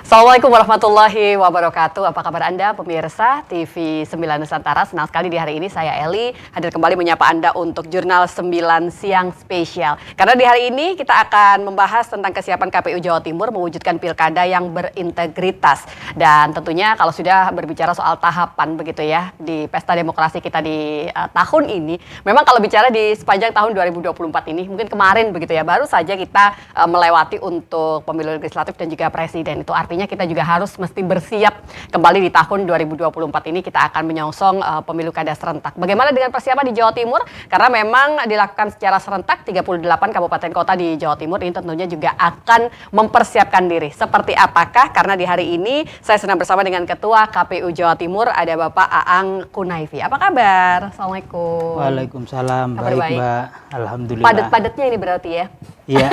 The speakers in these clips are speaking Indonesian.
Assalamualaikum warahmatullahi wabarakatuh. Apa kabar Anda pemirsa TV 9 Nusantara? Senang sekali di hari ini saya Eli hadir kembali menyapa Anda untuk Jurnal 9 Siang Spesial. Karena di hari ini kita akan membahas tentang kesiapan KPU Jawa Timur mewujudkan pilkada yang berintegritas. Dan tentunya kalau sudah berbicara soal tahapan begitu ya di pesta demokrasi kita di tahun ini, memang kalau bicara di sepanjang tahun 2024 ini, mungkin kemarin begitu ya, baru saja kita melewati untuk pemilu legislatif dan juga presiden. Itu artinya kita juga harus mesti bersiap kembali di tahun 2024 ini kita akan menyongsong pemilu kada serentak. Bagaimana dengan persiapan di Jawa Timur? Karena memang dilakukan secara serentak 38 kabupaten kota di Jawa Timur ini tentunya juga akan mempersiapkan diri. Seperti apakah? Karena di hari ini saya sedang bersama dengan Ketua KPU Jawa Timur ada Bapak Aang Kunaifi. Apa kabar? Assalamualaikum. Waalaikumsalam. Baik, Mbak. Alhamdulillah. Padat-padatnya ini berarti ya? Iya.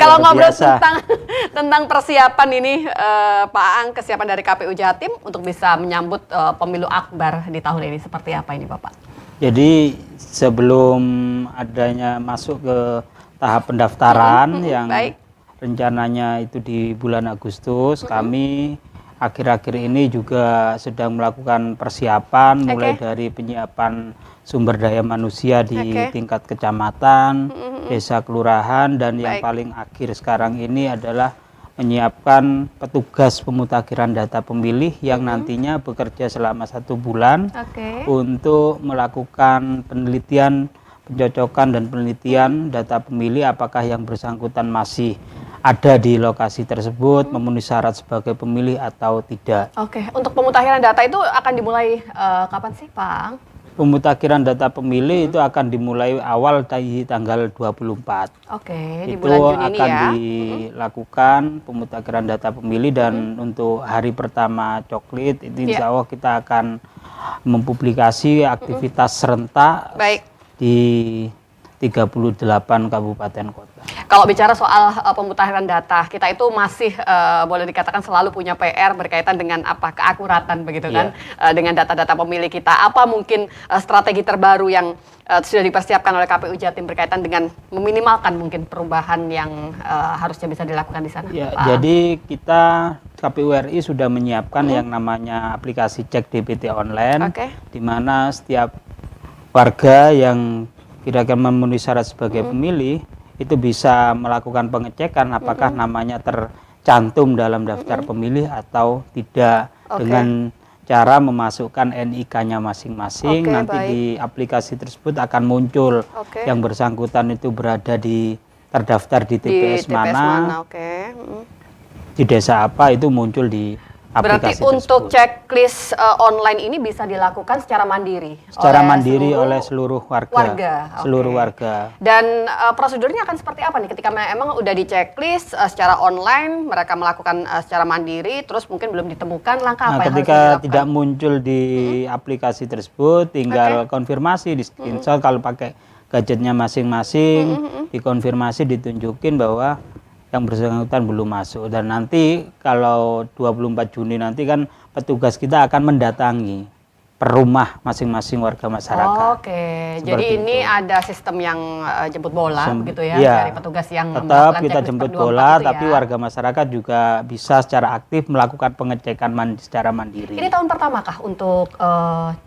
Kalau ngobrol tentang persiapan ini, Pak Aang, kesiapan dari KPU Jatim untuk bisa menyambut pemilu akbar di tahun ini seperti apa ini, Bapak? Jadi sebelum adanya masuk ke tahap pendaftaran yang baik. Rencananya itu di bulan Agustus, kami akhir-akhir ini juga sedang melakukan persiapan mulai dari penyiapan sumber daya manusia di tingkat kecamatan, desa, kelurahan, dan yang paling akhir sekarang ini adalah menyiapkan petugas pemutakhiran data pemilih yang nantinya bekerja selama 1 bulan untuk melakukan penelitian, pencocokan dan penelitian data pemilih apakah yang bersangkutan masih ada di lokasi tersebut, memenuhi syarat sebagai pemilih atau tidak. Oke, untuk pemutakhiran data itu akan dimulai kapan sih, Pak? Pemutakhiran data pemilih itu akan dimulai awal dari tanggal 24. Di itu bulan Juni ini akan ya. Dilakukan pemutakhiran data pemilih dan untuk hari pertama coklit itu insya Allah kita akan mempublikasi aktivitas serentak di 38 kabupaten kota. Kalau bicara soal pemutakhiran data, kita itu masih boleh dikatakan selalu punya PR berkaitan dengan apa keakuratan begitu kan, dengan data-data pemilih kita. Apa mungkin strategi terbaru yang sudah dipersiapkan oleh KPU Jatim berkaitan dengan meminimalkan mungkin perubahan yang harusnya bisa dilakukan di sana? Ya, jadi kita KPU RI sudah menyiapkan yang namanya aplikasi Cek DPT online, di mana setiap warga yang kira-kira memenuhi syarat sebagai pemilih itu bisa melakukan pengecekan apakah namanya tercantum dalam daftar pemilih atau tidak dengan cara memasukkan NIK-nya masing-masing. Nanti di aplikasi tersebut akan muncul yang bersangkutan itu berada terdaftar di TPS mana, di desa apa, itu muncul di aplikasi. Berarti untuk checklist online ini bisa dilakukan secara mandiri? Secara mandiri oleh seluruh warga. Seluruh warga. Dan prosedurnya akan seperti apa nih ketika memang udah di checklist secara online, mereka melakukan secara mandiri, terus mungkin belum ditemukan langkah apa yang harus dilakukan? Ketika tidak muncul di aplikasi tersebut, tinggal konfirmasi di screenshot kalau pakai gadgetnya masing-masing, dikonfirmasi, ditunjukin bahwa yang bersangkutan belum masuk. Dan nanti kalau 24 Juni nanti kan petugas kita akan mendatangi per rumah masing-masing warga masyarakat. Jadi ini ada sistem yang jemput bola begitu ya, dari petugas yang tetap kita jemput bola, tapi warga masyarakat juga bisa secara aktif melakukan pengecekan secara mandiri. Ini tahun pertama kah untuk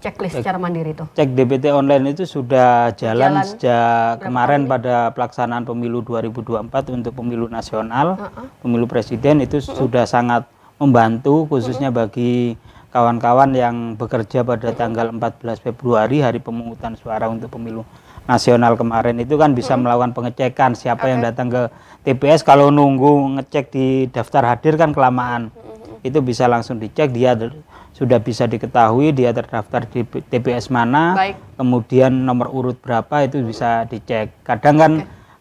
checklist secara mandiri itu? Cek DPT online itu sudah jalan sejak kemarin pada pelaksanaan pemilu 2024 untuk pemilu nasional, pemilu presiden itu sudah sangat membantu khususnya bagi kawan-kawan yang bekerja pada tanggal 14 Februari hari pemungutan suara untuk pemilu nasional kemarin itu kan bisa melakukan pengecekan siapa yang datang ke TPS. Kalau nunggu ngecek di daftar hadir kan kelamaan, itu bisa langsung dicek, dia sudah bisa diketahui dia terdaftar di TPS mana, kemudian nomor urut berapa itu bisa dicek. Kadang kan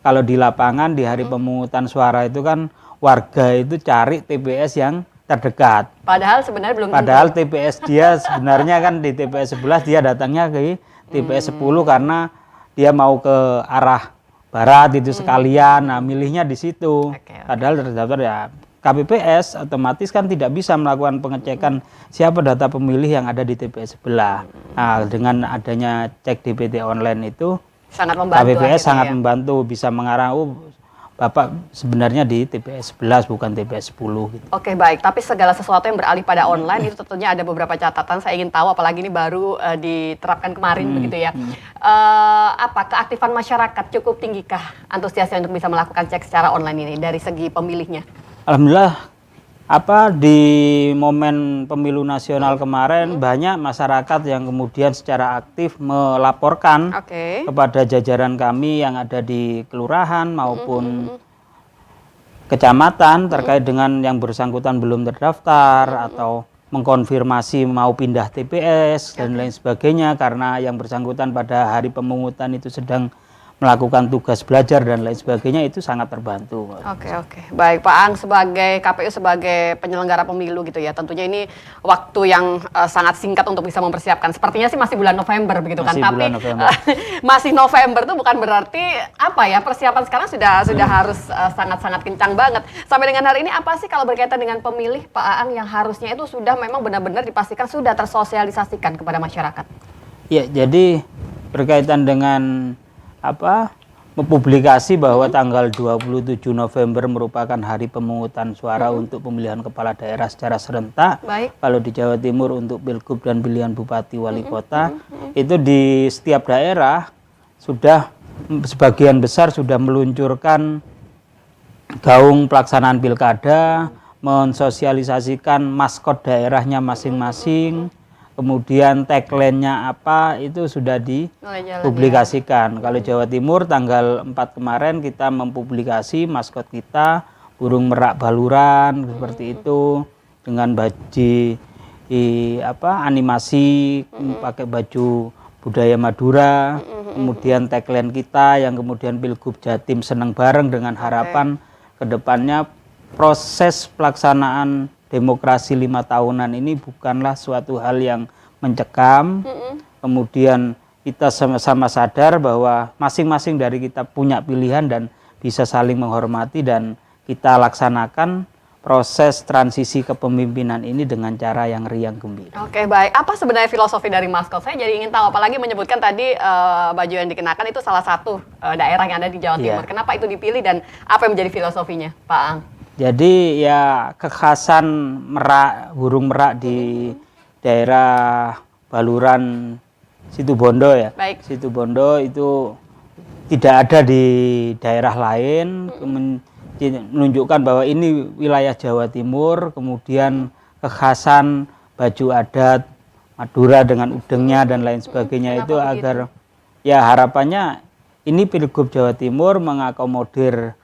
kalau di lapangan di hari pemungutan suara itu kan warga itu cari TPS yang terdekat. Padahal sebenarnya belum. Padahal TPS dia sebenarnya kan di TPS 11, dia datangnya ke TPS 10 karena dia mau ke arah barat itu sekalian. Nah, milihnya di situ. Padahal terdaftar ya KPPS otomatis kan tidak bisa melakukan pengecekan siapa data pemilih yang ada di TPS sebelah. Nah, dengan adanya cek DPT online itu sangat membantu. KPPS sangat membantu, bisa mengarah Bapak sebenarnya di TPS 11 bukan TPS 10 gitu. Oke, baik. Tapi segala sesuatu yang beralih pada online itu tentunya ada beberapa catatan. Saya ingin tahu, apalagi ini baru diterapkan kemarin begitu ya. Apa keaktifan masyarakat cukup tinggikah antusiasnya untuk bisa melakukan cek secara online ini dari segi pemilihnya? Alhamdulillah, di momen pemilu nasional kemarin banyak masyarakat yang kemudian secara aktif melaporkan kepada jajaran kami yang ada di kelurahan maupun kecamatan terkait dengan yang bersangkutan belum terdaftar atau mengkonfirmasi mau pindah TPS dan lain sebagainya karena yang bersangkutan pada hari pemungutan itu sedang melakukan tugas belajar dan lain sebagainya, itu sangat terbantu. Oke. Baik, Pak Ang, sebagai KPU, sebagai penyelenggara pemilu gitu ya, tentunya ini waktu yang sangat singkat untuk bisa mempersiapkan. Sepertinya sih masih bulan November begitu masih kan, bulan tapi November. Masih November tuh bukan berarti apa ya, persiapan sekarang sudah harus sangat-sangat kencang banget. Sampai dengan hari ini apa sih kalau berkaitan dengan pemilih, Pak Ang, yang harusnya itu sudah memang benar-benar dipastikan sudah tersosialisasikan kepada masyarakat? Ya, jadi berkaitan dengan mempublikasi bahwa tanggal 27 November merupakan hari pemungutan suara untuk pemilihan kepala daerah secara serentak. Baik. Kalau di Jawa Timur untuk pilgub dan pilihan bupati wali kota, itu di setiap daerah sudah sebagian besar sudah meluncurkan gaung pelaksanaan pilkada, mensosialisasikan maskot daerahnya masing-masing. Kemudian tagline-nya apa itu sudah dipublikasikan. Kalau Jawa Timur tanggal 4 kemarin kita mempublikasi maskot kita burung merak baluran seperti itu dengan baju animasi pakai baju budaya Madura. Kemudian tagline kita yang kemudian Pilgub Jatim senang bareng dengan harapan kedepannya proses pelaksanaan demokrasi 5 tahunan ini bukanlah suatu hal yang mencekam. Kemudian kita sama-sama sadar bahwa masing-masing dari kita punya pilihan dan bisa saling menghormati, dan kita laksanakan proses transisi kepemimpinan ini dengan cara yang riang gembira. Oke, baik. Apa sebenarnya filosofi dari maskot? Saya jadi ingin tahu, apalagi menyebutkan tadi baju yang dikenakan itu salah satu daerah yang ada di Jawa Timur. Kenapa itu dipilih dan apa yang menjadi filosofinya, Pak Ang? Jadi ya kekhasan burung merak di daerah Baluran Situbondo ya. Baik. Situbondo itu tidak ada di daerah lain, menunjukkan bahwa ini wilayah Jawa Timur. Kemudian kekhasan baju adat Madura dengan udengnya dan lain sebagainya. Itu agar ya harapannya ini Pilgub Jawa Timur mengakomodir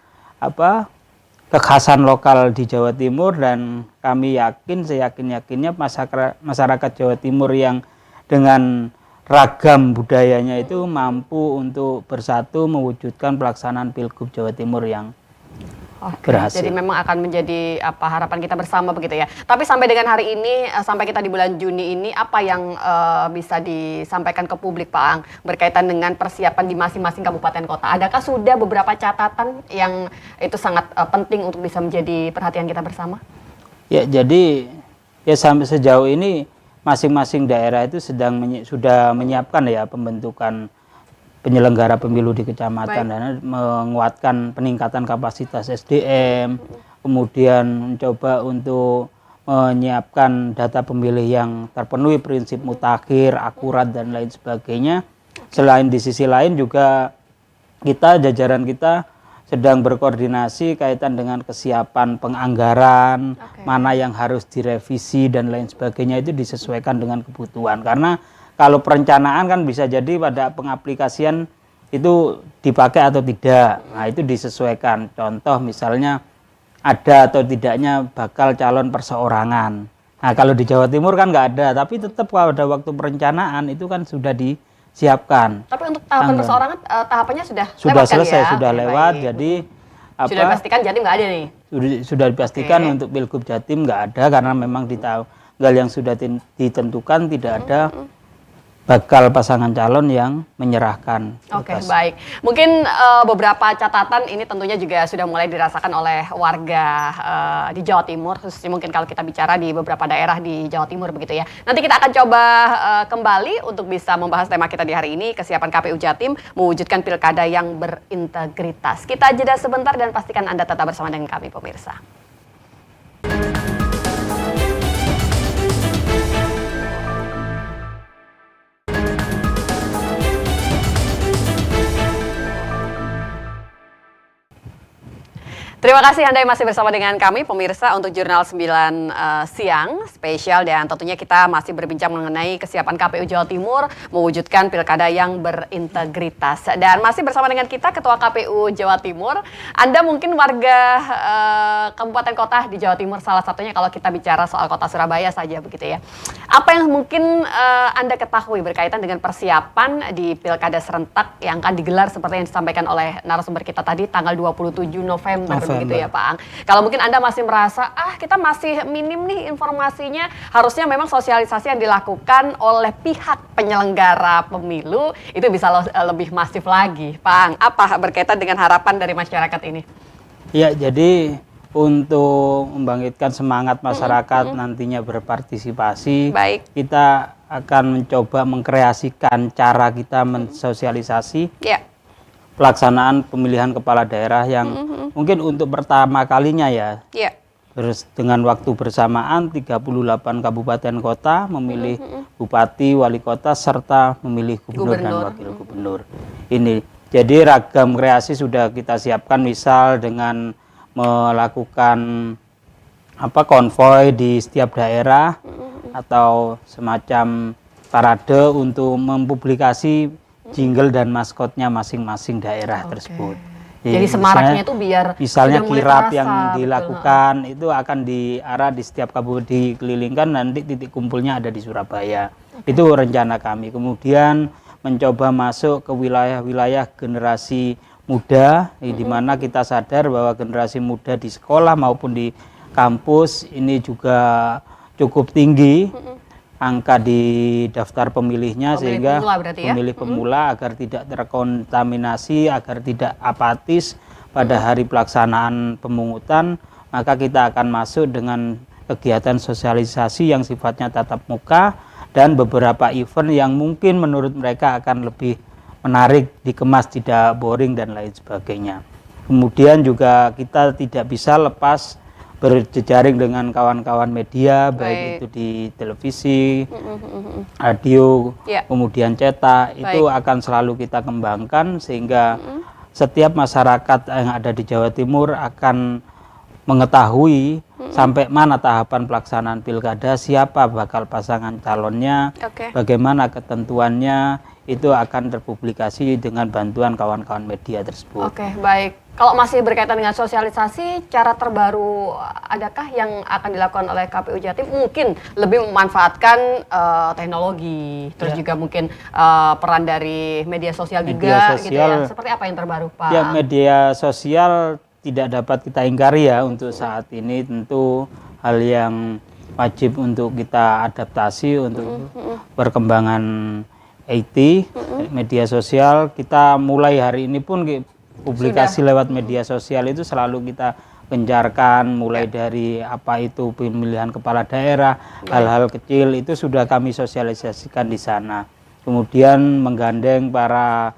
kekhasan lokal di Jawa Timur, dan kami seyakin-yakinnya masyarakat Jawa Timur yang dengan ragam budayanya itu mampu untuk bersatu mewujudkan pelaksanaan Pilgub Jawa Timur yang berhasil. Jadi memang akan menjadi harapan kita bersama begitu ya. Tapi sampai dengan hari ini, sampai kita di bulan Juni ini, apa yang bisa disampaikan ke publik, Pak Ang, berkaitan dengan persiapan di masing-masing kabupaten kota? Adakah sudah beberapa catatan yang itu sangat penting untuk bisa menjadi perhatian kita bersama? Ya, jadi ya sampai sejauh ini masing-masing daerah itu sudah menyiapkan ya pembentukan penyelenggara pemilu di kecamatan dan menguatkan peningkatan kapasitas SDM, kemudian mencoba untuk menyiapkan data pemilih yang terpenuhi prinsip mutakhir, akurat dan lain sebagainya. Selain di sisi lain juga jajaran kita sedang berkoordinasi kaitan dengan kesiapan penganggaran, mana yang harus direvisi dan lain sebagainya, itu disesuaikan dengan kebutuhan. Karena kalau perencanaan kan bisa jadi pada pengaplikasian itu dipakai atau tidak. Nah, itu disesuaikan. Contoh misalnya ada atau tidaknya bakal calon perseorangan. Nah, kalau di Jawa Timur kan nggak ada, tapi tetap pada waktu perencanaan itu kan sudah disiapkan. Tapi untuk tahapan perseorangan, tahapannya sudah lewat selesai, kan ya? sudah lewat. Jadi sudah dipastikan Jatim nggak ada nih? Sudah dipastikan untuk Pilgub Jatim nggak ada, karena memang di tanggal yang sudah ditentukan tidak ada bakal pasangan calon yang menyerahkan Oke, berkas. baik. Mungkin beberapa catatan ini tentunya juga sudah mulai dirasakan oleh warga di Jawa Timur, khususnya mungkin kalau kita bicara di beberapa daerah di Jawa Timur begitu ya. Nanti kita akan coba kembali untuk bisa membahas tema kita di hari ini, kesiapan KPU Jatim mewujudkan pilkada yang berintegritas. Kita jeda sebentar dan pastikan Anda tetap bersama dengan kami pemirsa. Terima kasih Anda yang masih bersama dengan kami pemirsa untuk Jurnal 9 siang spesial, dan tentunya kita masih berbincang mengenai kesiapan KPU Jawa Timur mewujudkan pilkada yang berintegritas. Dan masih bersama dengan kita Ketua KPU Jawa Timur. Anda mungkin warga kabupaten kota di Jawa Timur, salah satunya kalau kita bicara soal kota Surabaya saja begitu ya. Apa yang mungkin Anda ketahui berkaitan dengan persiapan di pilkada serentak yang akan digelar seperti yang disampaikan oleh narasumber kita tadi tanggal 27 November. Begitu ya Pak Ang. Kalau mungkin Anda masih merasa, kita masih minim nih informasinya, harusnya memang sosialisasi yang dilakukan oleh pihak penyelenggara pemilu itu bisa lebih masif lagi. Pak Ang, apa berkaitan dengan harapan dari masyarakat ini? Ya, jadi untuk membangkitkan semangat masyarakat nantinya berpartisipasi, Baik. kita akan mencoba mengkreasikan cara kita mensosialisasi pelaksanaan pemilihan kepala daerah yang mungkin untuk pertama kalinya ya, dengan waktu bersamaan 38 kabupaten kota memilih bupati, wali kota, serta memilih gubernur dan wakil gubernur. Ini jadi ragam kreasi sudah kita siapkan, misal dengan melakukan konvoy di setiap daerah atau semacam parade untuk mempublikasi jingle dan maskotnya masing-masing daerah tersebut. Jadi semaraknya itu biar misalnya kirap yang dilakukan itu akan diarah di setiap kabupaten, dikelilingkan, nanti titik kumpulnya ada di Surabaya. Itu rencana kami. Kemudian mencoba masuk ke wilayah-wilayah generasi muda, di mana kita sadar bahwa generasi muda di sekolah maupun di kampus ini juga cukup tinggi angka di daftar pemilihnya, sehingga pemilih pemula agar tidak terkontaminasi, agar tidak apatis pada hari pelaksanaan pemungutan, maka kita akan masuk dengan kegiatan sosialisasi yang sifatnya tatap muka dan beberapa event yang mungkin menurut mereka akan lebih menarik, dikemas, tidak boring dan lain sebagainya. Kemudian juga kita tidak bisa lepas berjejaring dengan kawan-kawan media, baik itu di televisi, radio, kemudian cetak, itu akan selalu kita kembangkan sehingga setiap masyarakat yang ada di Jawa Timur akan mengetahui sampai mana tahapan pelaksanaan pilkada, siapa bakal pasangan calonnya, bagaimana ketentuannya, itu akan terpublikasi dengan bantuan kawan-kawan media tersebut. Oke, baik. Kalau masih berkaitan dengan sosialisasi, cara terbaru adakah yang akan dilakukan oleh KPU Jatim? Mungkin lebih memanfaatkan teknologi, terus juga mungkin peran dari media sosial juga, gitu ya. Seperti apa yang terbaru, Pak? Ya, media sosial tidak dapat kita ingkari ya untuk saat ini, tentu hal yang wajib untuk kita adaptasi untuk perkembangan IT, media sosial. Kita mulai hari ini pun publikasi lewat media sosial itu selalu kita gencarkan, mulai dari apa itu pemilihan kepala daerah, hal-hal kecil itu sudah kami sosialisasikan di sana. Kemudian menggandeng para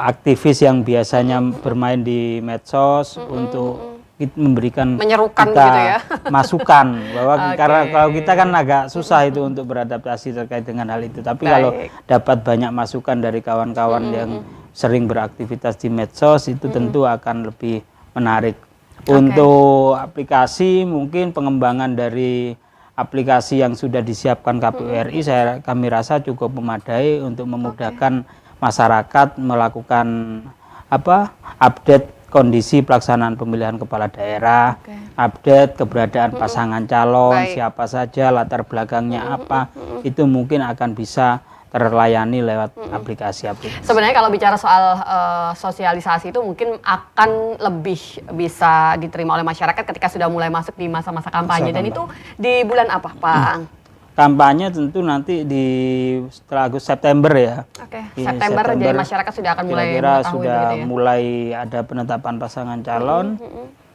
aktivis yang biasanya bermain di medsos untuk memberikan menyerukan kita gitu ya. masukan bahwa karena kalau kita kan agak susah itu untuk beradaptasi terkait dengan hal itu, tapi kalau dapat banyak masukan dari kawan-kawan yang sering beraktivitas di medsos itu tentu akan lebih menarik. Untuk aplikasi, mungkin pengembangan dari aplikasi yang sudah disiapkan KPU RI kami rasa cukup memadai untuk memudahkan masyarakat melakukan update kondisi pelaksanaan pemilihan kepala daerah, update keberadaan pasangan calon, siapa saja, latar belakangnya apa, itu mungkin akan bisa terlayani lewat aplikasi-aplikasi. Sebenarnya kalau bicara soal sosialisasi itu mungkin akan lebih bisa diterima oleh masyarakat ketika sudah mulai masuk di masa-masa kampanye. Dan itu di bulan apa, Pak? kampanye tentu nanti di setelah September ya. Oke, Di September jadi masyarakat sudah akan mulai kira-kira mengetahui sudah begitu ya. mulai ada penetapan pasangan calon.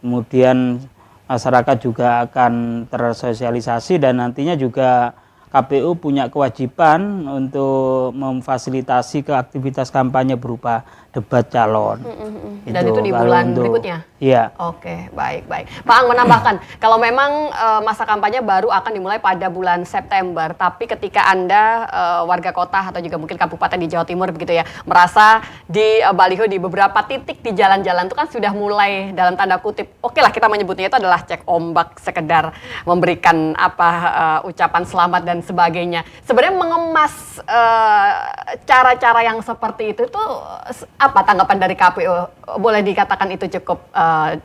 Kemudian masyarakat juga akan tersosialisasi dan nantinya juga KPU punya kewajiban untuk memfasilitasi ke aktivitas kampanye berupa debat calon. Dan itu di bulan berikutnya? Iya. Oke, baik. Pak Ang menambahkan, kalau memang masa kampanye baru akan dimulai pada bulan September, tapi ketika Anda warga kota atau juga mungkin kabupaten di Jawa Timur begitu ya, merasa di baliho di beberapa titik di jalan-jalan itu kan sudah mulai dalam tanda kutip, oke lah kita menyebutnya itu adalah cek ombak, sekedar memberikan ucapan selamat dan sebagainya. Sebenarnya mengemas cara-cara yang seperti itu tuh apa tanggapan dari KPU? Boleh dikatakan itu cukup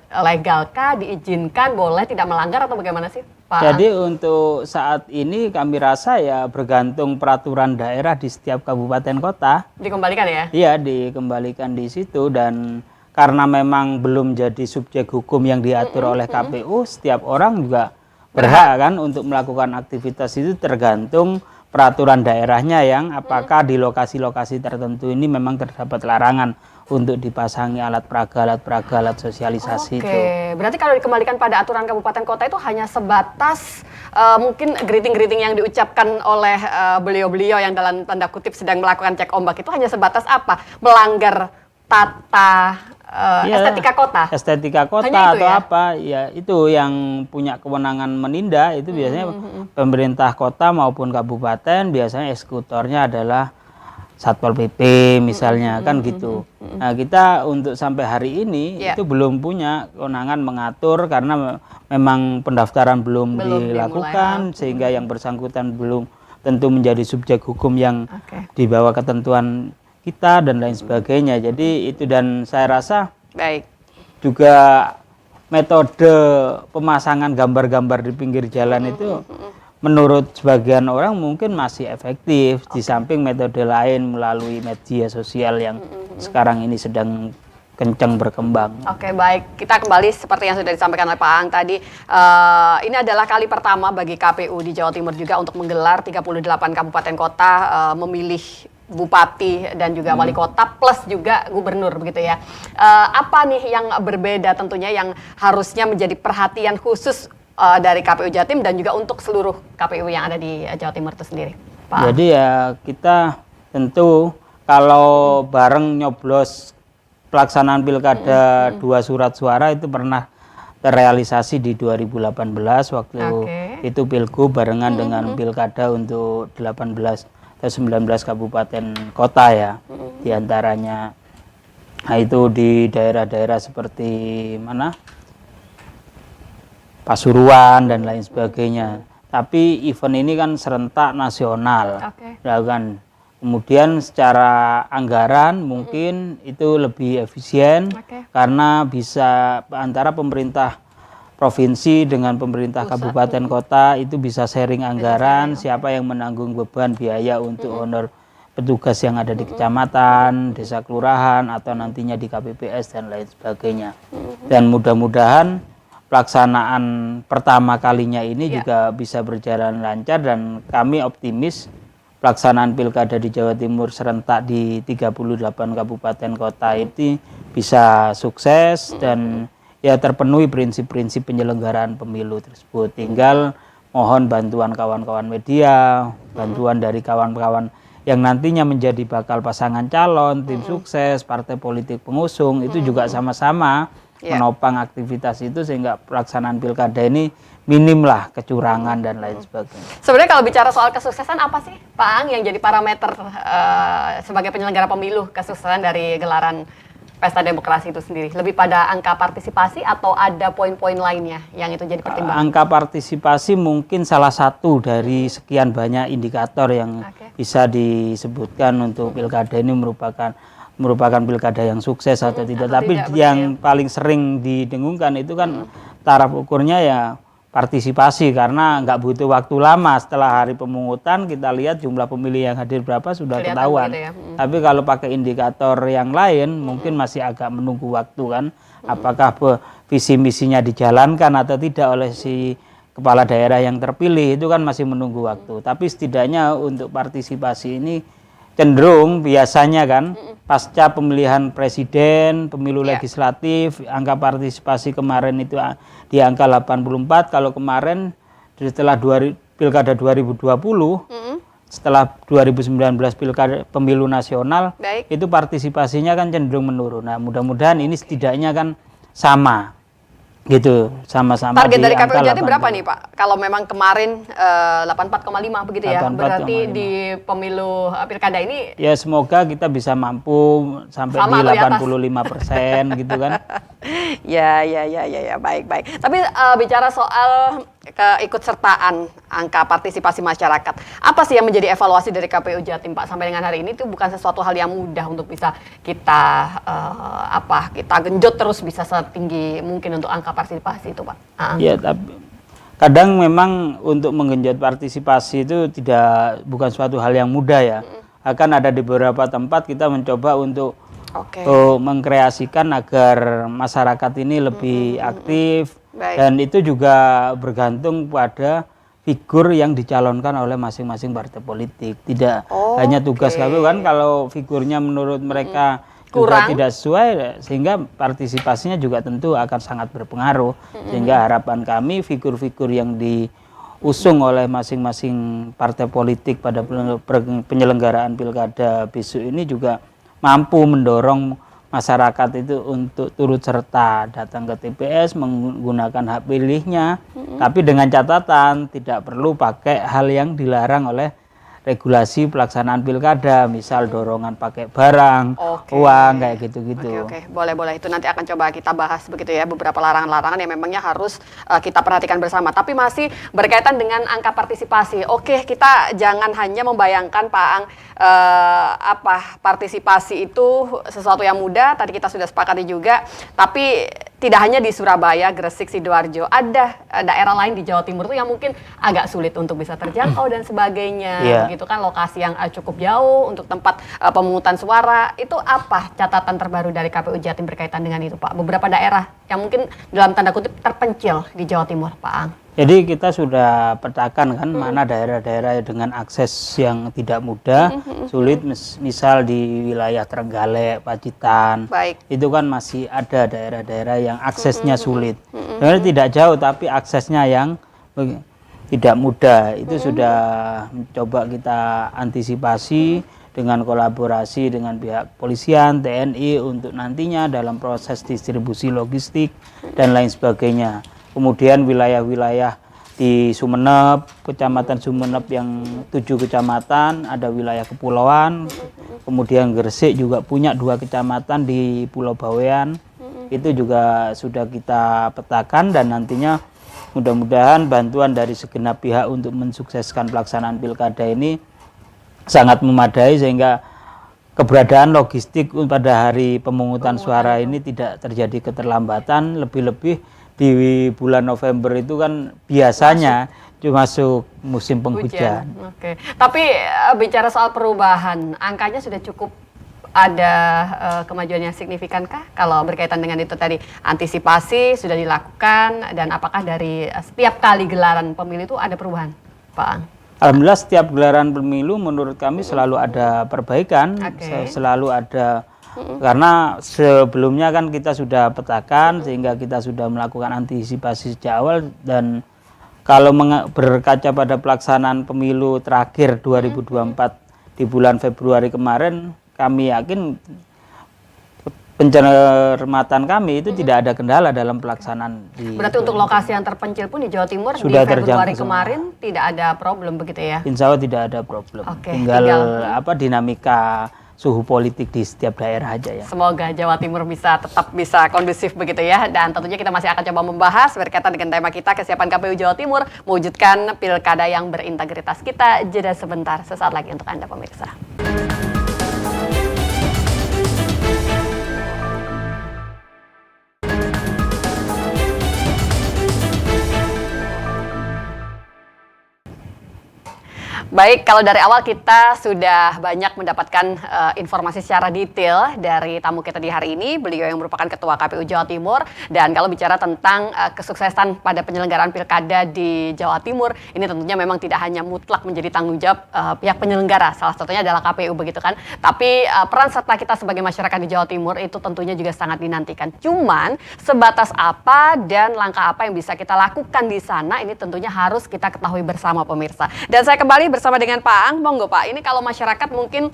legalkah, diizinkan, boleh, tidak melanggar atau bagaimana sih Pak? Jadi untuk saat ini kami rasa ya bergantung peraturan daerah di setiap kabupaten kota. Dikembalikan ya? Iya, dikembalikan di situ dan karena memang belum jadi subjek hukum yang diatur oleh KPU, setiap orang juga berhak kan untuk melakukan aktivitas itu tergantung peraturan daerahnya yang apakah di lokasi-lokasi tertentu ini memang terdapat larangan untuk dipasangi alat peraga, alat sosialisasi itu. Oke, berarti kalau dikembalikan pada aturan kabupaten kota itu hanya sebatas mungkin greeting-greeting yang diucapkan oleh beliau-beliau yang dalam tanda kutip sedang melakukan cek ombak itu hanya sebatas apa? Melanggar tata estetika kota? Estetika kota atau ya? Apa, ya itu yang punya kewenangan menindak itu biasanya pemerintah kota maupun kabupaten, biasanya eksekutornya adalah Satpol PP misalnya kan gitu. Nah kita untuk sampai hari ini itu belum punya kewenangan mengatur karena memang pendaftaran belum dilakukan sehingga yang bersangkutan belum tentu menjadi subjek hukum yang di bawah ketentuan kita dan lain sebagainya. Jadi itu dan saya rasa juga metode pemasangan gambar-gambar di pinggir jalan itu menurut sebagian orang mungkin masih efektif di samping metode lain melalui media sosial yang sekarang ini sedang kencang berkembang. Oke, baik. Kita kembali seperti yang sudah disampaikan oleh Pak Ang tadi. Ini adalah kali pertama bagi KPU di Jawa Timur juga untuk menggelar 38 kabupaten kota memilih bupati dan juga wali kota plus juga gubernur begitu ya. Apa nih yang berbeda tentunya yang harusnya menjadi perhatian khusus dari KPU Jatim dan juga untuk seluruh KPU yang ada di Jawa Timur itu sendiri, Pak? Jadi ya kita tentu kalau bareng nyoblos pelaksanaan pilkada 2 surat suara itu pernah terrealisasi di 2018 waktu itu pilgub barengan dengan pilkada untuk 18 atau 19 kabupaten kota ya diantaranya. Nah itu di daerah-daerah seperti mana? Pasuruan dan lain sebagainya. Tapi event ini kan serentak nasional. Dan kemudian secara anggaran mungkin itu lebih efisien karena bisa antara pemerintah provinsi dengan pemerintah kabupaten kota itu bisa sharing anggaran, siapa yang menanggung beban biaya untuk honor petugas yang ada di kecamatan, desa kelurahan atau nantinya di KPPS dan lain sebagainya. Dan mudah-mudahan pelaksanaan pertama kalinya ini juga bisa berjalan lancar dan kami optimis pelaksanaan pilkada di Jawa Timur serentak di 38 kabupaten kota itu bisa sukses dan ya terpenuhi prinsip-prinsip penyelenggaraan pemilu tersebut. Tinggal mohon bantuan kawan-kawan media, bantuan dari kawan-kawan yang nantinya menjadi bakal pasangan calon, tim sukses, partai politik pengusung itu juga sama-sama menopang aktivitas itu sehingga pelaksanaan pilkada ini minim lah kecurangan dan lain sebagainya. Sebenarnya kalau bicara soal kesuksesan apa sih Pak Ang yang jadi parameter sebagai penyelenggara pemilu kesuksesan dari gelaran Pesta Demokrasi itu sendiri? Lebih pada angka partisipasi atau ada poin-poin lainnya yang itu jadi pertimbangan? Angka partisipasi mungkin salah satu dari sekian banyak indikator yang bisa disebutkan untuk pilkada ini merupakan pilkada yang sukses atau tidak. Tapi yang paling sering didengungkan itu kan taraf ukurnya ya partisipasi karena nggak butuh waktu lama setelah hari pemungutan kita lihat jumlah pemilih yang hadir berapa sudah ketahuan. Tapi kalau pakai indikator yang lain mungkin masih agak menunggu waktu kan. Apakah visi misinya dijalankan atau tidak oleh si kepala daerah yang terpilih itu kan masih menunggu waktu. Tapi setidaknya untuk partisipasi ini cenderung biasanya kan pasca pemilihan presiden, pemilu legislatif, angka partisipasi kemarin itu di angka 84. Kalau kemarin setelah Pilkada 2020, setelah 2019 Pilkada pemilu nasional, itu partisipasinya kan cenderung menurun. Nah, mudah-mudahan ini setidaknya kan sama. Gitu, sama-sama. Target dari KPU Jatim berapa nih Pak? Kalau memang kemarin 84,5 begitu ya, berarti di pemilu pilkada ini ya semoga kita bisa mampu sampai di 85% gitu kan. Ya, baik. Tapi bicara soal keikutsertaan angka partisipasi masyarakat, apa sih yang menjadi evaluasi dari KPU Jatim Pak sampai dengan hari ini? Itu bukan sesuatu hal yang mudah untuk bisa kita kita genjot terus bisa setinggi mungkin untuk angka partisipasi itu Pak. Ya, tapi kadang memang untuk menggenjot partisipasi itu bukan suatu hal yang mudah ya. Akan ada di beberapa tempat kita mencoba untuk mengkreasikan agar masyarakat ini lebih aktif. Dan itu juga bergantung pada figur yang dicalonkan oleh masing-masing partai politik. Tidak hanya tugas KPU kan, kalau figurnya menurut mereka juga tidak sesuai, sehingga partisipasinya juga tentu akan sangat berpengaruh. Sehingga harapan kami figur-figur yang diusung oleh masing-masing partai politik pada penyelenggaraan pilkada besok ini juga mampu mendorong masyarakat itu untuk turut serta datang ke TPS menggunakan hak pilihnya, tapi dengan catatan tidak perlu pakai hal yang dilarang oleh regulasi pelaksanaan pilkada, misal dorongan pakai barang, uang, kayak gitu-gitu. Oke, boleh. Itu nanti akan coba kita bahas begitu ya, beberapa larangan-larangan yang memangnya harus kita perhatikan bersama. Tapi masih berkaitan dengan angka partisipasi. Oke, kita jangan hanya membayangkan Pak Ang, partisipasi itu sesuatu yang mudah. Tadi kita sudah sepakati juga, tapi tidak hanya di Surabaya, Gresik, Sidoarjo, ada daerah lain di Jawa Timur tuh yang mungkin agak sulit untuk bisa terjangkau dan sebagainya, gitu kan, lokasi yang cukup jauh untuk tempat pemungutan suara. Itu apa catatan terbaru dari KPU Jatim berkaitan dengan itu, Pak? Beberapa daerah yang mungkin dalam tanda kutip terpencil di Jawa Timur, Pak Ang. Jadi kita sudah petakan kan mana daerah-daerah dengan akses yang tidak mudah, sulit, misal di wilayah Trenggalek, Pacitan, itu kan masih ada daerah-daerah yang aksesnya sulit. Sebenarnya tidak jauh tapi aksesnya yang tidak mudah. Itu sudah mencoba kita antisipasi dengan kolaborasi dengan pihak polisian, TNI untuk nantinya dalam proses distribusi logistik dan lain sebagainya. Kemudian wilayah-wilayah di Sumeneb, Kecamatan Sumeneb yang 7 kecamatan, ada wilayah kepulauan. Kemudian Gresik juga punya 2 kecamatan di Pulau Bawean. Itu juga sudah kita petakan dan nantinya mudah-mudahan bantuan dari segenap pihak untuk mensukseskan pelaksanaan pilkada ini sangat memadai sehingga keberadaan logistik pada hari pemungutan suara ini tidak terjadi keterlambatan. Lebih-lebih di bulan November itu kan biasanya masuk musim penghujan. Tapi bicara soal perubahan, angkanya sudah cukup ada kemajuan yang signifikankah kalau berkaitan dengan itu tadi? Antisipasi sudah dilakukan dan apakah dari setiap kali gelaran pemilu itu ada perubahan, Pak Ang? Alhamdulillah setiap gelaran pemilu menurut kami selalu ada perbaikan, selalu ada. Karena sebelumnya kan kita sudah petakan sehingga kita sudah melakukan antisipasi sejak awal, dan kalau berkaca pada pelaksanaan pemilu terakhir 2024 di bulan Februari kemarin, kami yakin pencermatan kami itu tidak ada kendala dalam pelaksanaan. Berarti untuk lokasi yang terpencil pun di Jawa Timur sudah di Februari kemarin tidak ada problem begitu ya? Insya Allah tidak ada problem. Tinggal dinamika suhu politik di setiap daerah aja ya. Semoga Jawa Timur tetap bisa kondusif begitu ya. Dan tentunya kita masih akan coba membahas berkaitan dengan tema kita, kesiapan KPU Jawa Timur mewujudkan pilkada yang berintegritas. Kita jeda sebentar, sesaat lagi untuk Anda pemirsa. Baik, kalau dari awal kita sudah banyak mendapatkan informasi secara detail dari tamu kita di hari ini, beliau yang merupakan Ketua KPU Jawa Timur. Dan kalau bicara tentang kesuksesan pada penyelenggaraan pilkada di Jawa Timur, ini tentunya memang tidak hanya mutlak menjadi tanggung jawab pihak penyelenggara, salah satunya adalah KPU begitu kan. Tapi peran serta kita sebagai masyarakat di Jawa Timur itu tentunya juga sangat dinantikan. Cuman sebatas apa dan langkah apa yang bisa kita lakukan di sana, ini tentunya harus kita ketahui bersama pemirsa. Dan saya kembali bersama dengan Pak Ang, monggo Pak. Ini kalau masyarakat mungkin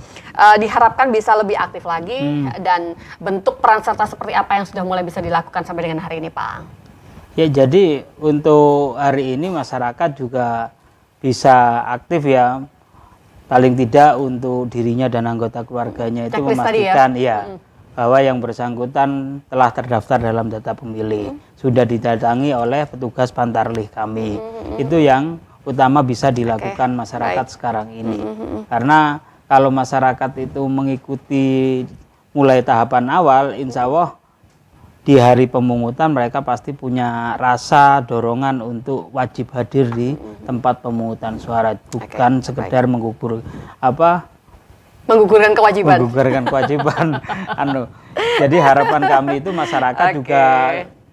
diharapkan bisa lebih aktif lagi dan bentuk peran serta seperti apa yang sudah mulai bisa dilakukan sampai dengan hari ini Pak Ang? Ya, jadi untuk hari ini masyarakat juga bisa aktif ya, paling tidak untuk dirinya dan anggota keluarganya itu memastikan bahwa yang bersangkutan telah terdaftar dalam data pemilih, sudah didatangi oleh petugas Pantarlih kami. Itu yang utama bisa dilakukan masyarakat sekarang ini. Karena kalau masyarakat itu mengikuti mulai tahapan awal, insya Allah di hari pemungutan mereka pasti punya rasa dorongan untuk wajib hadir di tempat pemungutan suara, bukan sekedar menggugurkan kewajiban. Jadi harapan kami itu masyarakat juga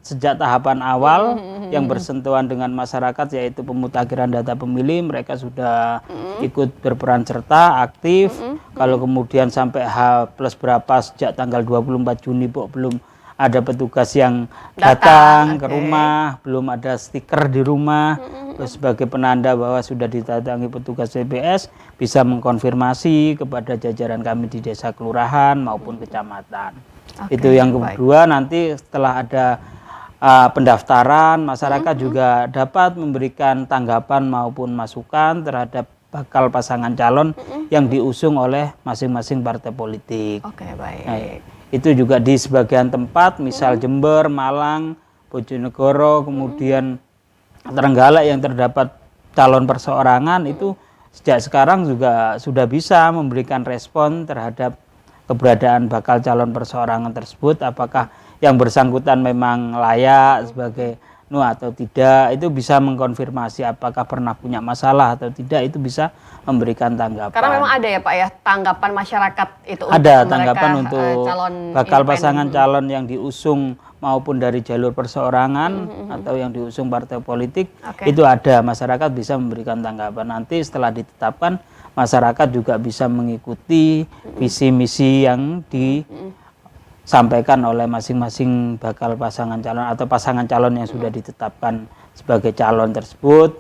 sejak tahapan awal yang bersentuhan dengan masyarakat, yaitu pemutakhiran data pemilih, mereka sudah ikut berperan serta aktif. Kalau kemudian sampai H+ berapa sejak tanggal 24 Juni belum ada petugas yang datang ke rumah, belum ada stiker di rumah sebagai penanda bahwa sudah didatangi petugas PPS, bisa mengkonfirmasi kepada jajaran kami di desa kelurahan maupun kecamatan. Itu yang kedua. Nanti setelah ada pendaftaran, masyarakat juga dapat memberikan tanggapan maupun masukan terhadap bakal pasangan calon yang diusung oleh masing-masing partai politik. Baik. Itu juga di sebagian tempat, misal Jember, Malang, Bojonegoro, kemudian Trenggalek yang terdapat calon perseorangan, itu sejak sekarang juga sudah bisa memberikan respon terhadap keberadaan bakal calon perseorangan tersebut, apakah yang bersangkutan memang layak sebagai atau tidak, itu bisa mengkonfirmasi apakah pernah punya masalah atau tidak, itu bisa memberikan tanggapan. Karena memang ada ya Pak ya, tanggapan masyarakat itu ada untuk tanggapan mereka, untuk bakal pasangan calon yang diusung maupun dari jalur perseorangan atau yang diusung partai politik, itu ada, masyarakat bisa memberikan tanggapan. Nanti setelah ditetapkan, masyarakat juga bisa mengikuti visi misi yang disampaikan oleh masing-masing bakal pasangan calon atau pasangan calon yang sudah ditetapkan sebagai calon tersebut,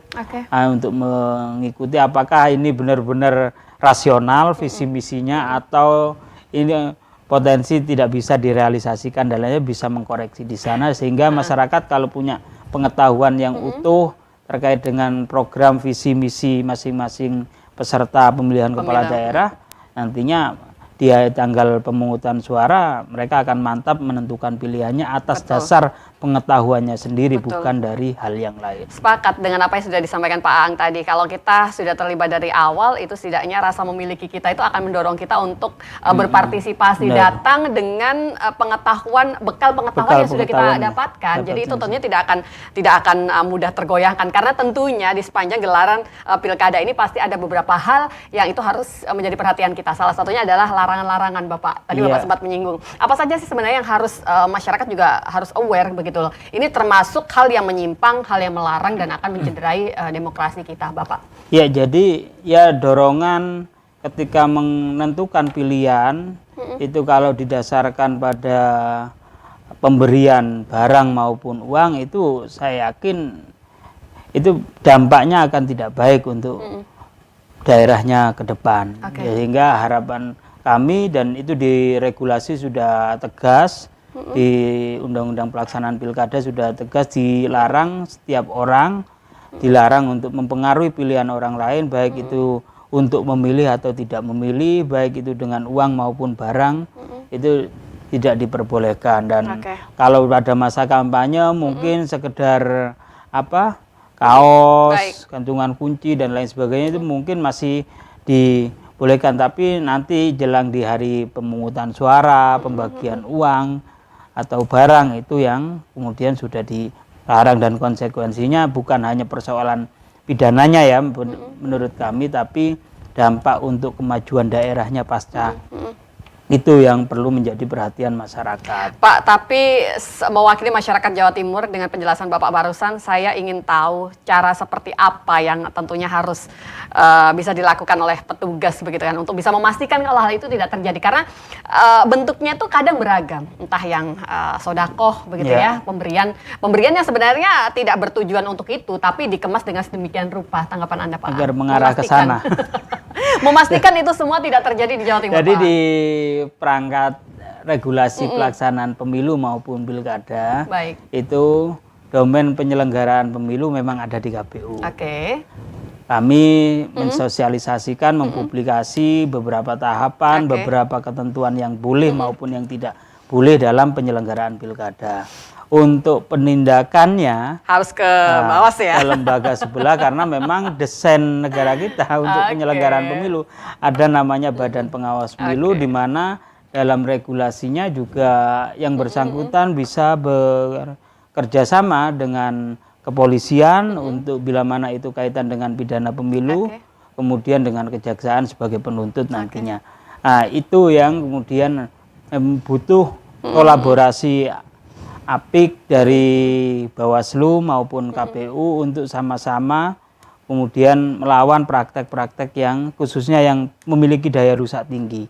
untuk mengikuti apakah ini benar-benar rasional visi misinya atau ini potensi tidak bisa direalisasikan, dan lainnya bisa mengkoreksi di sana, sehingga masyarakat kalau punya pengetahuan yang utuh terkait dengan program visi misi masing-masing peserta pemilihan kepala daerah, nantinya di tanggal pemungutan suara mereka akan mantap menentukan pilihannya atas dasar pengetahuannya sendiri, bukan dari hal yang lain. Sepakat dengan apa yang sudah disampaikan Pak Ang tadi. Kalau kita sudah terlibat dari awal, itu setidaknya rasa memiliki kita itu akan mendorong kita untuk berpartisipasi, datang dengan bekal pengetahuan yang sudah kita dapatkan. Jadi itu tentunya tidak akan mudah tergoyahkan, karena tentunya di sepanjang gelaran pilkada ini pasti ada beberapa hal yang itu harus menjadi perhatian kita. Salah satunya adalah larangan-larangan Bapak. Tadi Bapak sempat menyinggung. Apa saja sih sebenarnya yang harus masyarakat juga harus aware begitu loh. Ini termasuk hal yang menyimpang, hal yang melarang dan akan mencederai demokrasi kita, Bapak. Ya, jadi ya dorongan ketika menentukan pilihan itu kalau didasarkan pada pemberian barang maupun uang, itu saya yakin itu dampaknya akan tidak baik untuk daerahnya ke depan. Sehingga harapan kami, dan itu diregulasi sudah tegas, di Undang-Undang Pelaksanaan Pilkada sudah tegas, dilarang setiap orang, dilarang untuk mempengaruhi pilihan orang lain, baik itu untuk memilih atau tidak memilih, baik itu dengan uang maupun barang, itu tidak diperbolehkan. Dan kalau pada masa kampanye mungkin sekedar kaos, gantungan kunci dan lain sebagainya itu mungkin masih dibolehkan, tapi nanti jelang di hari pemungutan suara, pembagian uang atau barang itu yang kemudian sudah dilarang, dan konsekuensinya bukan hanya persoalan pidananya ya menurut kami, tapi dampak untuk kemajuan daerahnya pasca itu yang perlu menjadi perhatian masyarakat. Pak, tapi mewakili masyarakat Jawa Timur dengan penjelasan Bapak barusan, saya ingin tahu cara seperti apa yang tentunya harus bisa dilakukan oleh petugas begitu kan, untuk bisa memastikan kalau hal itu tidak terjadi. Karena bentuknya itu kadang beragam, entah yang sodakoh begitu ya, pemberian yang sebenarnya tidak bertujuan untuk itu, tapi dikemas dengan sedemikian rupa. Tanggapan Anda, Pak? Agar mengarah ke sana. Memastikan itu semua tidak terjadi di Jawa Timur. Jadi Pak, di perangkat regulasi pelaksanaan pemilu maupun pilkada, baik, itu domain penyelenggaraan pemilu memang ada di KPU. oke. Kami mensosialisasikan, mempublikasi beberapa tahapan, Oke. beberapa ketentuan yang boleh maupun yang tidak boleh dalam penyelenggaraan pilkada. Untuk penindakannya Harus ke bawah ya. ke lembaga sebelah, karena memang desain negara kita untuk Oke. penyelenggaraan pemilu ada namanya Badan Pengawas Pemilu, Oke. di mana dalam regulasinya juga yang bersangkutan bisa bekerja sama dengan kepolisian untuk bila mana itu kaitan dengan pidana pemilu, Oke. kemudian dengan kejaksaan sebagai penuntut nantinya. Nah, itu yang kemudian butuh kolaborasi apik dari Bawaslu maupun KPU untuk sama-sama kemudian melawan praktek-praktek yang khususnya yang memiliki daya rusak tinggi.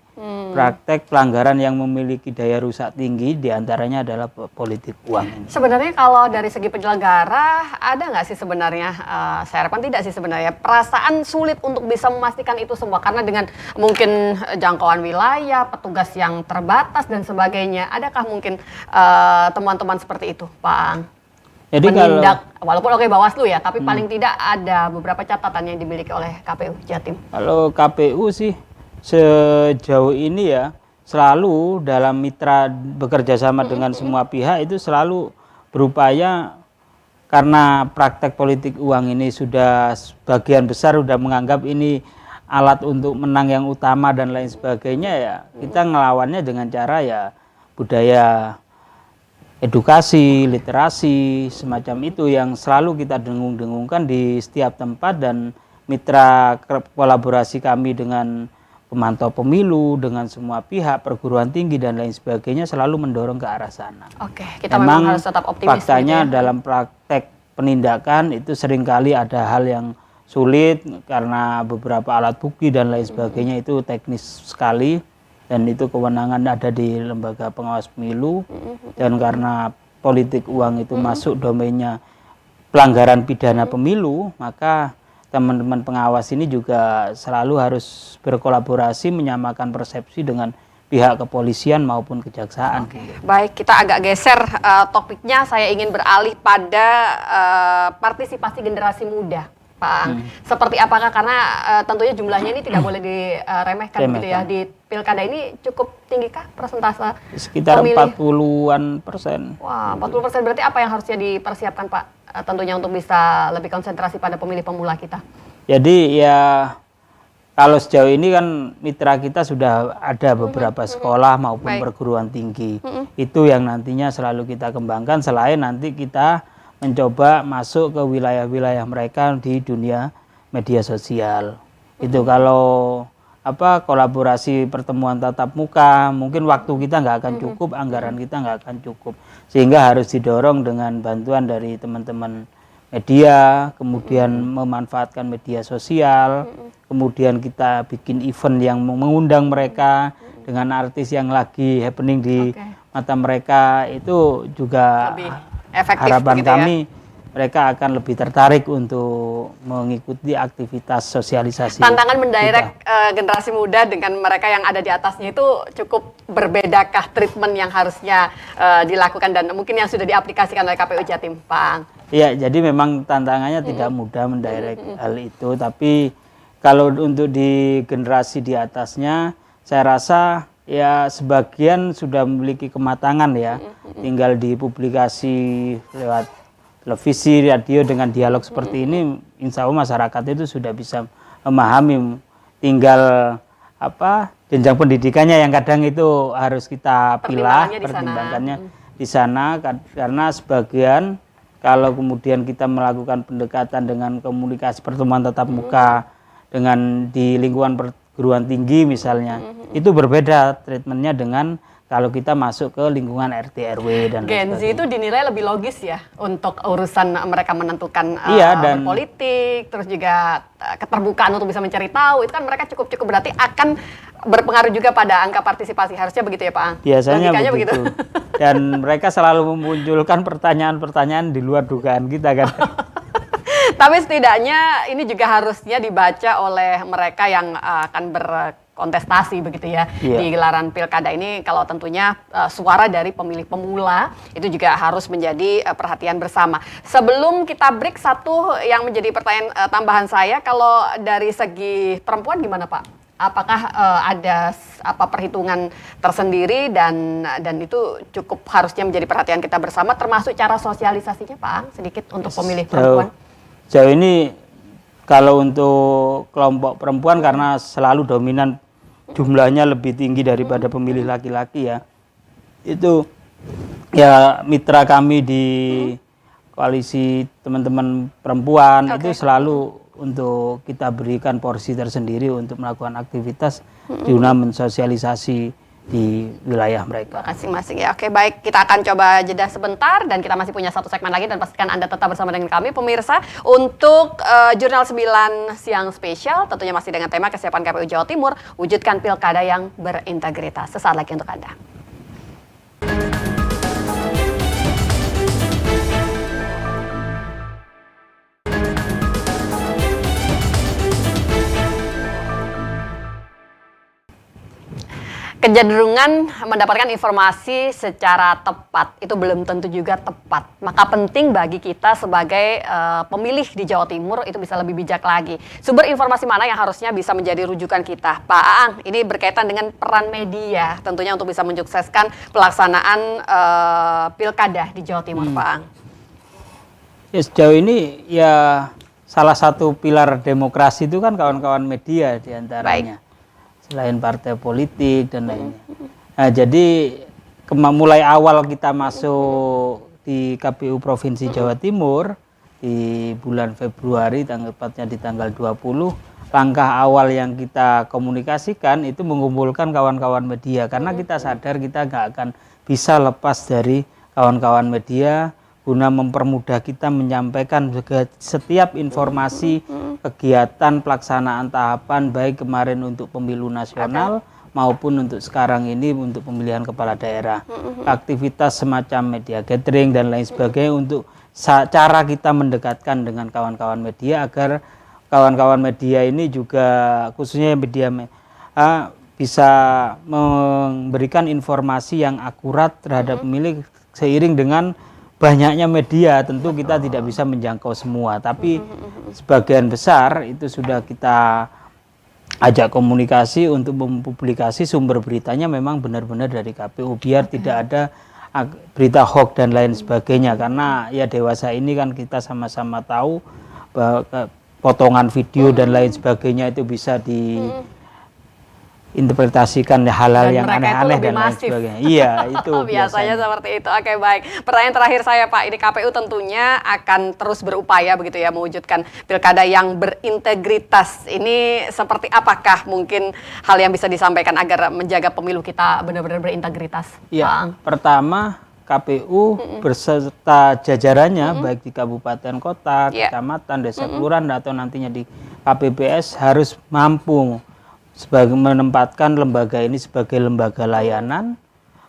Praktek pelanggaran yang memiliki daya rusak tinggi diantaranya adalah politik uang. Sebenarnya kalau dari segi penyelenggara ada nggak sih sebenarnya, saya harapkan tidak sih sebenarnya, perasaan sulit untuk bisa memastikan itu semua karena dengan mungkin jangkauan wilayah, petugas yang terbatas dan sebagainya. Adakah mungkin teman-teman seperti itu, Pak Ang? Jadi Menindak, walaupun oke Bawaslu ya, tapi paling tidak ada beberapa catatan yang dimiliki oleh KPU Jatim. kalau KPU sih sejauh ini ya selalu dalam mitra bekerja sama dengan semua pihak itu selalu berupaya, karena praktek politik uang ini sudah sebagian besar sudah menganggap ini alat untuk menang yang utama dan lain sebagainya, ya kita ngelawannya dengan cara ya budaya edukasi, literasi, semacam itu yang selalu kita dengung-dengungkan di setiap tempat, dan mitra kolaborasi kami dengan pemantau pemilu, dengan semua pihak, perguruan tinggi dan lain sebagainya selalu mendorong ke arah sana. Oke, kita memang harus tetap optimis. Faktanya gitu ya. dalam praktek penindakan itu seringkali ada hal yang sulit karena beberapa alat bukti dan lain sebagainya itu teknis sekali, dan itu kewenangan ada di lembaga pengawas pemilu, dan karena politik uang itu masuk domainnya pelanggaran pidana pemilu, maka teman-teman pengawas ini juga selalu harus berkolaborasi menyamakan persepsi dengan pihak kepolisian maupun kejaksaan. Baik, kita agak geser topiknya. Saya ingin beralih pada partisipasi generasi muda, Pak Ang. Seperti apakah, karena tentunya jumlahnya ini tidak boleh diremehkan gitu ya. Di pilkada ini cukup tinggi kah persentase Sekitar pemilih? 40-an%. Wah, 40%, berarti apa yang harusnya dipersiapkan Pak? Tentunya untuk bisa lebih konsentrasi pada pemilih pemula kita. Jadi ya kalau sejauh ini kan mitra kita sudah ada beberapa sekolah maupun perguruan tinggi. Itu yang nantinya selalu kita kembangkan, selain nanti kita mencoba masuk ke wilayah-wilayah mereka di dunia media sosial. Itu kalau kolaborasi pertemuan tatap muka, mungkin waktu kita nggak akan cukup, anggaran kita nggak akan cukup, sehingga harus didorong dengan bantuan dari teman-teman media, kemudian memanfaatkan media sosial, kemudian kita bikin event yang mengundang mereka dengan artis yang lagi happening di mata mereka, itu juga Lebih efektif harapan begitu kami mereka akan lebih tertarik untuk mengikuti aktivitas sosialisasi. Tantangan mendirect generasi muda dengan mereka yang ada di atasnya itu cukup berbedakah treatment yang harusnya dilakukan dan mungkin yang sudah diaplikasikan oleh KPU Jatim, Pak Ang? Iya, jadi memang tantangannya tidak mudah mendirect hal itu, tapi kalau untuk di generasi di atasnya, saya rasa ya sebagian sudah memiliki kematangan ya, tinggal dipublikasi lewat televisi, radio dengan dialog seperti ini, insya Allah masyarakat itu sudah bisa memahami. Tinggal jenjang pendidikannya yang kadang itu harus kita pilah, pertimbangannya di sana, karena sebagian kalau kemudian kita melakukan pendekatan dengan komunikasi pertemuan tatap muka dengan di lingkungan perguruan tinggi misalnya, itu berbeda treatmentnya dengan kalau kita masuk ke lingkungan RT RW dan Gen Z itu dinilai lebih logis ya untuk urusan mereka menentukan dan politik, terus juga keterbukaan untuk bisa mencari tahu, itu kan mereka cukup berarti akan berpengaruh juga pada angka partisipasi, harusnya begitu ya Pak Ang? Biasanya begitu. Dan mereka selalu memunculkan pertanyaan-pertanyaan di luar dugaan kita kan. Tapi setidaknya ini juga harusnya dibaca oleh mereka yang akan berkontestasi begitu ya di gelaran pilkada ini. Kalau tentunya suara dari pemilih pemula itu juga harus menjadi perhatian bersama. Sebelum kita break, satu yang menjadi pertanyaan tambahan saya, kalau dari segi perempuan gimana Pak? Apakah ada perhitungan tersendiri dan itu cukup harusnya menjadi perhatian kita bersama, termasuk cara sosialisasinya Pak Ang, sedikit untuk pemilih perempuan? Jauh ini kalau untuk kelompok perempuan karena selalu dominan jumlahnya lebih tinggi daripada pemilih laki-laki ya, itu ya mitra kami di koalisi teman-teman perempuan itu selalu untuk kita berikan porsi tersendiri untuk melakukan aktivitas guna mensosialisasi di wilayah mereka masing-masing ya. Oke, baik, kita akan coba jeda sebentar dan kita masih punya satu segmen lagi, dan pastikan Anda tetap bersama dengan kami pemirsa untuk Jurnal 9 Siang Spesial, tentunya masih dengan tema kesiapan KPU Jawa Timur wujudkan pilkada yang berintegritas. Sesaat lagi untuk Anda. Kecenderungan mendapatkan informasi secara tepat itu belum tentu juga tepat. Maka penting bagi kita sebagai pemilih di Jawa Timur itu bisa lebih bijak lagi. Sumber informasi mana yang harusnya bisa menjadi rujukan kita? Pak Aang, ini berkaitan dengan peran media tentunya untuk bisa mensukseskan pelaksanaan pilkada di Jawa Timur, Pak Aang. Ya, sejauh ini ya salah satu pilar demokrasi itu kan kawan-kawan media diantaranya. Baik. Selain partai politik dan lainnya. Nah, jadi mulai awal kita masuk di KPU Provinsi Jawa Timur di bulan Februari, tepatnya di tanggal 20, langkah awal yang kita komunikasikan itu mengumpulkan kawan-kawan media, karena kita sadar kita nggak akan bisa lepas dari kawan-kawan media guna mempermudah kita menyampaikan setiap informasi kegiatan pelaksanaan tahapan baik kemarin untuk pemilu nasional maupun untuk sekarang ini untuk pemilihan kepala daerah. Aktivitas semacam media gathering dan lain sebagainya untuk cara kita mendekatkan dengan kawan-kawan media agar kawan-kawan media ini juga khususnya media bisa memberikan informasi yang akurat terhadap pemilih. Seiring dengan banyaknya media tentu kita tidak bisa menjangkau semua, tapi sebagian besar itu sudah kita ajak komunikasi untuk mempublikasi sumber beritanya memang benar-benar dari KPU biar tidak ada berita hoax dan lain sebagainya, karena ya dewasa ini kan kita sama-sama tahu bahwa potongan video dan lain sebagainya itu bisa diinterpretasikan hal-hal yang aneh-aneh dan lain sebagainya. Iya, itu biasanya seperti itu. Oke, baik. Pertanyaan terakhir saya, Pak, ini KPU tentunya akan terus berupaya begitu ya mewujudkan pilkada yang berintegritas. Ini seperti apakah mungkin hal yang bisa disampaikan agar menjaga pemilu kita benar-benar berintegritas? Iya, pertama KPU berserta jajarannya baik di kabupaten kota, kecamatan, desa kelurahan atau nantinya di KPPS harus mampu sebagai menempatkan lembaga ini sebagai lembaga layanan,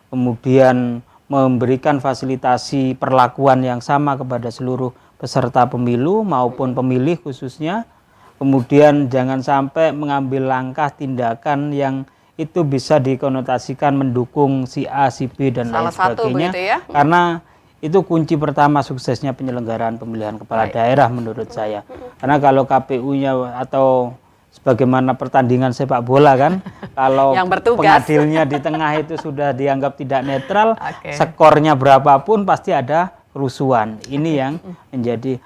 kemudian memberikan fasilitasi perlakuan yang sama kepada seluruh peserta pemilu maupun pemilih khususnya, kemudian jangan sampai mengambil langkah tindakan yang itu bisa dikonotasikan mendukung si A, si B dan lain sebagainya, ya? Karena itu kunci pertama suksesnya penyelenggaraan pemilihan kepala daerah menurut saya. Karena kalau KPU-nya atau sebagaimana pertandingan sepak bola kan, kalau pengadilnya di tengah itu sudah dianggap tidak netral, skornya berapapun pasti ada kerusuhan. Ini yang menjadi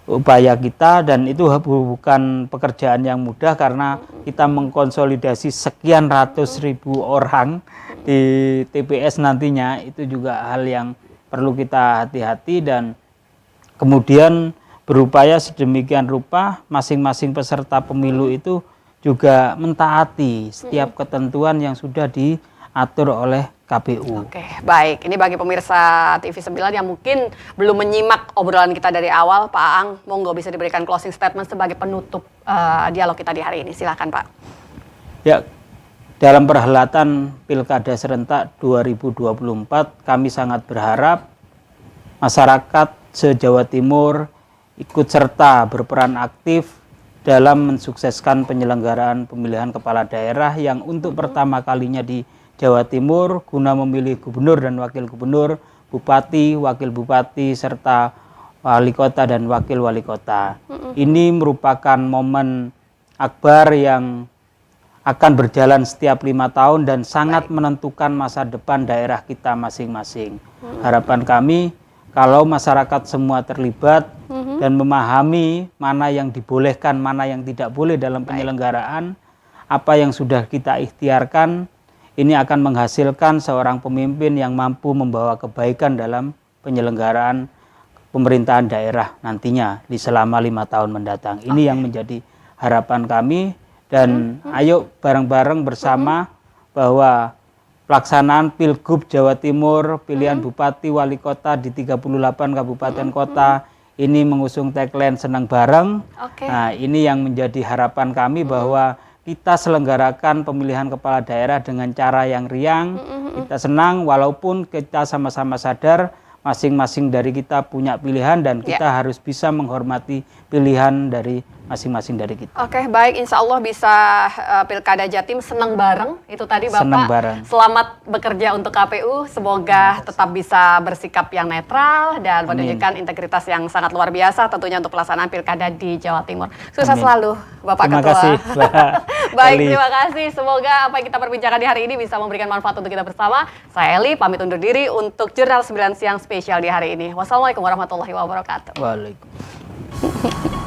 upaya kita, dan itu bukan pekerjaan yang mudah karena kita mengkonsolidasi sekian ratus ribu orang di TPS nantinya. Itu juga hal yang perlu kita hati-hati, dan kemudian berupaya sedemikian rupa masing-masing peserta pemilu itu juga mentaati setiap ketentuan yang sudah diatur oleh KPU. Oke, baik. Ini bagi pemirsa TV9 yang mungkin belum menyimak obrolan kita dari awal, Pak Aang, monggo bisa diberikan closing statement sebagai penutup dialog kita di hari ini. Silakan, Pak. Ya, dalam perhelatan Pilkada Serentak 2024, kami sangat berharap masyarakat se-Jawa Timur ikut serta berperan aktif dalam mensukseskan penyelenggaraan pemilihan kepala daerah yang untuk pertama kalinya di Jawa Timur guna memilih gubernur dan wakil gubernur, bupati, wakil bupati, serta wali kota dan wakil wali kota. Ini merupakan momen akbar yang akan berjalan setiap 5 tahun dan sangat menentukan masa depan daerah kita masing-masing. Harapan kami kalau masyarakat semua terlibat dan memahami mana yang dibolehkan, mana yang tidak boleh dalam penyelenggaraan, apa yang sudah kita ikhtiarkan, ini akan menghasilkan seorang pemimpin yang mampu membawa kebaikan dalam penyelenggaraan pemerintahan daerah nantinya di selama 5 tahun mendatang. Ini yang menjadi harapan kami dan ayo bareng-bareng bersama bahwa pelaksanaan Pilgub Jawa Timur, pilihan bupati, wali kota di 38 kabupaten kota, ini mengusung tagline senang bareng. Nah, ini yang menjadi harapan kami bahwa kita selenggarakan pemilihan kepala daerah dengan cara yang riang, kita senang walaupun kita sama-sama sadar masing-masing dari kita punya pilihan dan kita harus bisa menghormati pilihan dari masing-masing dari kita. Oke, baik. Insya Allah bisa Pilkada Jatim senang bareng. Itu tadi Bapak. Senang bareng. Selamat bekerja untuk KPU. Semoga tetap bisa bersikap yang netral dan menunjukkan integritas yang sangat luar biasa tentunya untuk pelaksanaan Pilkada di Jawa Timur. Sukses selalu Bapak Terima Ketua. kasih, Mbak Baik, Eli. terima kasih. Semoga apa yang kita perbincangkan di hari ini bisa memberikan manfaat untuk kita bersama. Saya Eli, pamit undur diri untuk Jurnal 9 Siang spesial di hari ini. Wassalamualaikum warahmatullahi wabarakatuh. Waalaikumsalam.